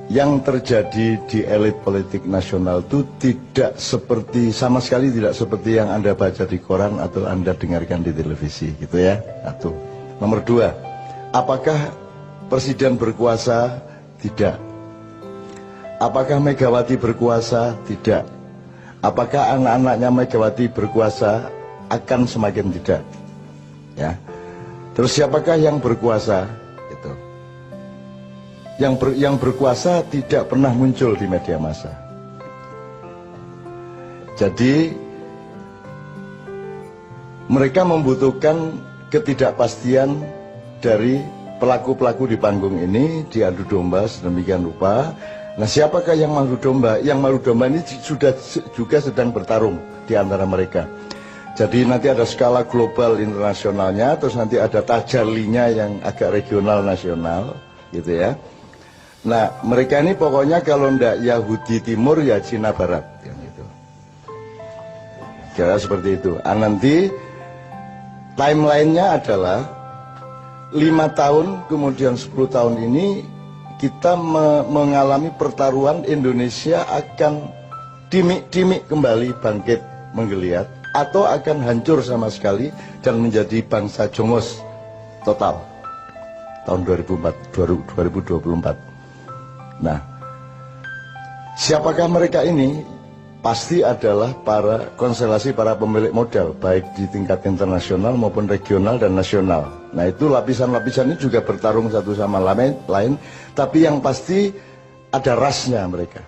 yang terjadi di elit politik nasional itu tidak seperti, sama sekali tidak seperti yang Anda baca di koran atau Anda dengarkan di televisi, gitu ya. Satu. Nomor dua, apakah presiden berkuasa? Tidak. Apakah Megawati berkuasa? Tidak. Apakah anak-anaknya Megawati berkuasa? Akan semakin tidak. Ya. Terus siapakah yang berkuasa? Itu. Yang berkuasa tidak pernah muncul di media massa. Jadi mereka membutuhkan ketidakpastian dari pelaku-pelaku di panggung ini, diadu domba sedemikian rupa. Nah, siapakah yang madu domba? Yang madu domba ini sudah juga sedang bertarung di antara mereka. Jadi nanti ada skala global internasionalnya, terus nanti ada tajallinya yang agak regional nasional, gitu ya. Nah, mereka ini pokoknya kalau ndak Yahudi Timur ya Cina Barat, kan gitu. Kira seperti itu. Nanti timelinenya adalah 5 tahun kemudian 10 tahun ini kita mengalami pertaruhan. Indonesia akan dimik-dimik kembali bangkit menggeliat atau akan hancur sama sekali dan menjadi bangsa jongos total tahun 2024. Nah, siapakah mereka ini? Pasti adalah konstelasi para pemilik modal, baik di tingkat internasional maupun regional dan nasional. Nah, itu lapisan-lapisan ini juga bertarung satu sama lain, tapi yang pasti ada rasnya mereka.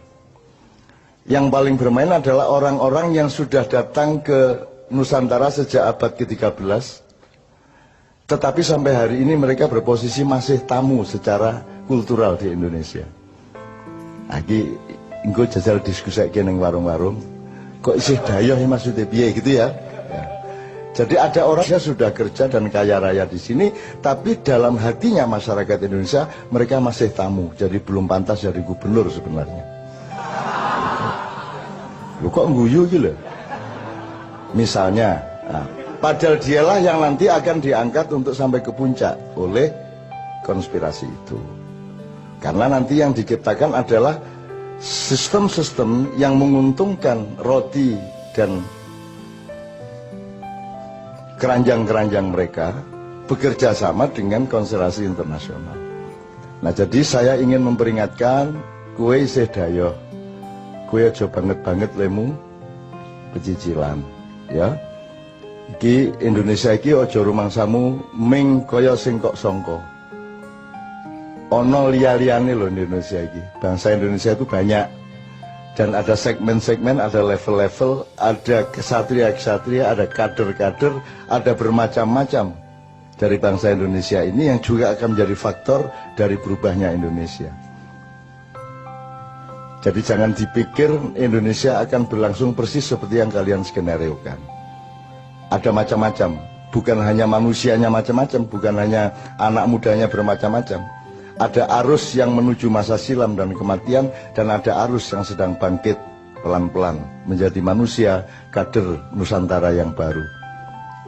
Yang paling bermain adalah orang-orang yang sudah datang ke Nusantara sejak abad ke-13, tetapi sampai hari ini mereka berposisi masih tamu secara kultural di Indonesia. Lagi engko jajal diskusi neng warung-warung, kok isih dayoh ya maksudnya piye gitu ya. Jadi ada orang yang sudah kerja dan kaya raya di sini, tapi dalam hatinya masyarakat Indonesia mereka masih tamu, jadi belum pantas jadi gubernur sebenarnya. Lu kok ngguyu gitu? Misalnya, padahal dialah yang nanti akan diangkat untuk sampai ke puncak oleh konspirasi itu. Karena nanti yang diciptakan adalah sistem-sistem yang menguntungkan roti dan keranjang-keranjang mereka bekerja sama dengan konstelasi internasional. Nah, jadi saya ingin memperingatkan, kue isih dayoh, kue aja banget-banget lemu pecicilan, ya. Iki Indonesia iki aja rumangsamu ming kaya sing kok sangka. Ono liya-liyane loh di Indonesia ini. Bangsa Indonesia itu banyak. Dan ada segmen-segmen, ada level-level, ada kesatria-kesatria, ada kader-kader, ada bermacam-macam dari bangsa Indonesia ini yang juga akan menjadi faktor dari berubahnya Indonesia. Jadi jangan dipikir Indonesia akan berlangsung persis seperti yang kalian skenariokan. Ada macam-macam. Bukan hanya manusianya macam-macam, bukan hanya anak mudanya bermacam-macam. Ada arus yang menuju masa silam dan kematian, dan ada arus yang sedang bangkit pelan-pelan menjadi manusia kader Nusantara yang baru,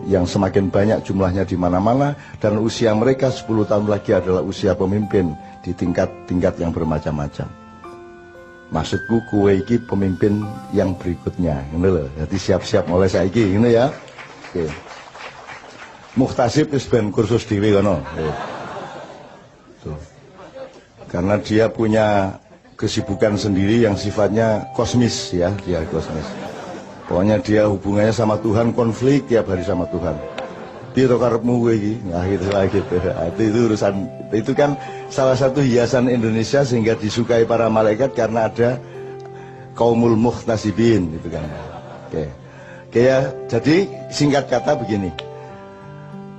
yang semakin banyak jumlahnya di mana-mana, dan usia mereka 10 tahun lagi adalah usia pemimpin di tingkat-tingkat yang bermacam-macam. Maksudku kue iki pemimpin yang berikutnya, ini loh. Jadi siap-siap mulai saiki, ini ya. Oke. Muhtasib wis ben kursus dhewe kono. Tuh. Karena dia punya kesibukan sendiri yang sifatnya kosmis ya, dia kosmis. Pokoknya dia hubungannya sama Tuhan konflik tiap hari sama Tuhan. Dia karepmu kowe iki, nah gitu lagi gitu. Itu urusan, itu kan salah satu hiasan Indonesia sehingga disukai para malaikat karena ada kaumul muhtasibin gitu kan. Oke. Oke ya, jadi singkat kata begini.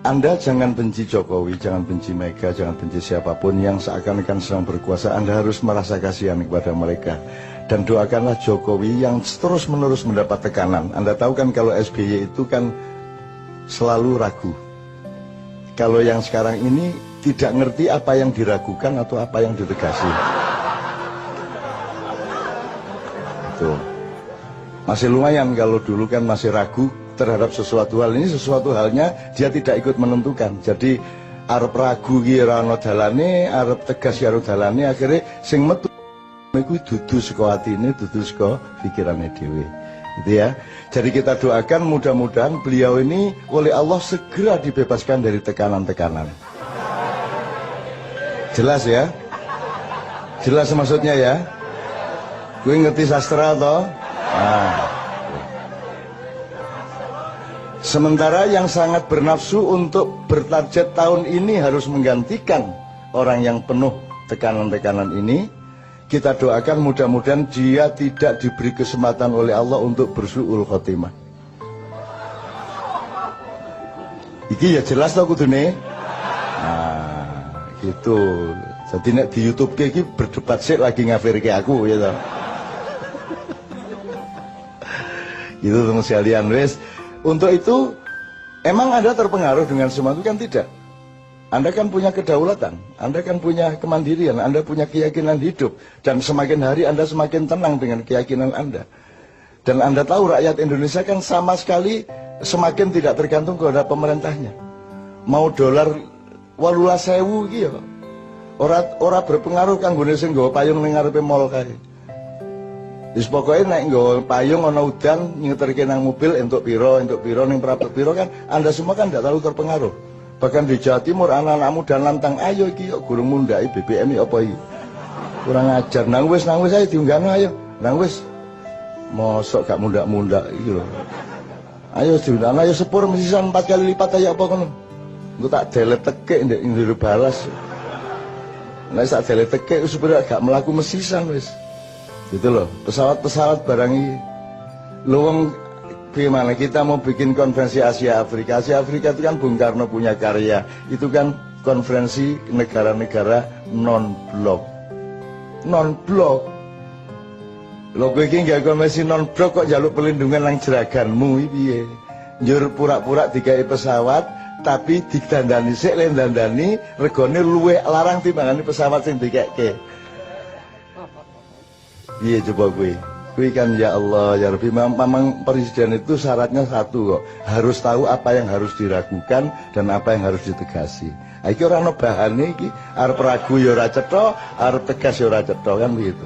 Anda jangan benci Jokowi, jangan benci Mega, jangan benci siapapun yang seakan-akan sedang berkuasa. Anda harus merasa kasihan kepada mereka. Dan doakanlah Jokowi yang terus-menerus mendapat tekanan. Anda tahu kan kalau SBY itu kan selalu ragu. Kalau yang sekarang ini tidak ngerti apa yang diragukan atau apa yang ditegasi. Itu. Masih lumayan kalau dulu kan masih ragu terhadap sesuatu hal. Ini sesuatu halnya dia tidak ikut menentukan. Jadi arep ragu ki ora ana dalane, arep tegas karo dalane, akhirnya sing metu Iku dudu saka atine, dudu saka pikirane dhewe. Gitu ya. Jadi kita doakan mudah-mudahan beliau ini oleh Allah segera dibebaskan dari tekanan-tekanan. Jelas ya? Jelas maksudnya ya? Gue ngerti sastra toh? Nah. Sementara yang sangat bernafsu untuk bertarget tahun ini harus menggantikan orang yang penuh tekanan-tekanan ini, kita doakan mudah-mudahan dia tidak diberi kesempatan oleh Allah untuk bersu'ul khotimah. Iki ya jelas tau kudune. Nah, gitu. Jadi nek di YouTube iki berdebat sik lagi ngafirke aku ya toh. Itu teman sekalian wes. Untuk itu emang Anda terpengaruh dengan semua itu kan tidak. Anda kan punya kedaulatan, Anda kan punya kemandirian, Anda punya keyakinan hidup. Dan semakin hari Anda semakin tenang dengan keyakinan Anda. Dan Anda tahu rakyat Indonesia kan sama sekali semakin tidak tergantung kepada pemerintahnya. Mau dolar 18.000 iki ya. Ora berpengaruh kanggone sing nggawa payung ning ngarepe mall kae. Wis pokoke nek nggawa payung ana udan nyeterke nang mobil entuk piro ning prapet piro kan Anda semua kan tidak terlalu terpengaruh. Bahkan di Jawa Timur anak-anakmu dan lantang, ayo iki yuk gurung mundhaki BBM iki apa iki. Kurang ajar, nang wis ayo diunggahno ayo. Nang wis. Mosok gak mundak-mundak iki lho. Ayo diunggahno ayo sepur mesisan 4 kali lipat ayo apa ngono. Engko tak delete tekek ndek ndur balas. Nek sak delete tekek supaya gak mlaku mesisan wis. Gitu loh. Pesawat-pesawat barang iki. Lho wong gimana kita mau bikin konferensi Asia Afrika itu kan Bung Karno punya karya, itu kan konferensi negara-negara non-blok lho kowe iki gak konferensi non-blok kok jaluk perlindungan nang jeraganmu iki piye njur pura-pura digawe pesawat tapi didandani sik le dandani regane luwih larang timbangane pesawat sing dikekke piye coba kowe. Kui kan ya Allah ya Rabbi, memang presiden itu syaratnya satu kok, harus tahu apa yang harus diragukan dan apa yang harus ditegasi. Iki ora ono bahane iki, arep ragu ya ora cetha, arep tegas ya ora cetha kan begitu.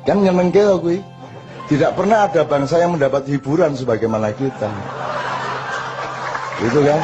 Kan nyenengke kok kuwi. Tidak pernah ada bangsa yang mendapat hiburan sebagaimana kita. Itu kan?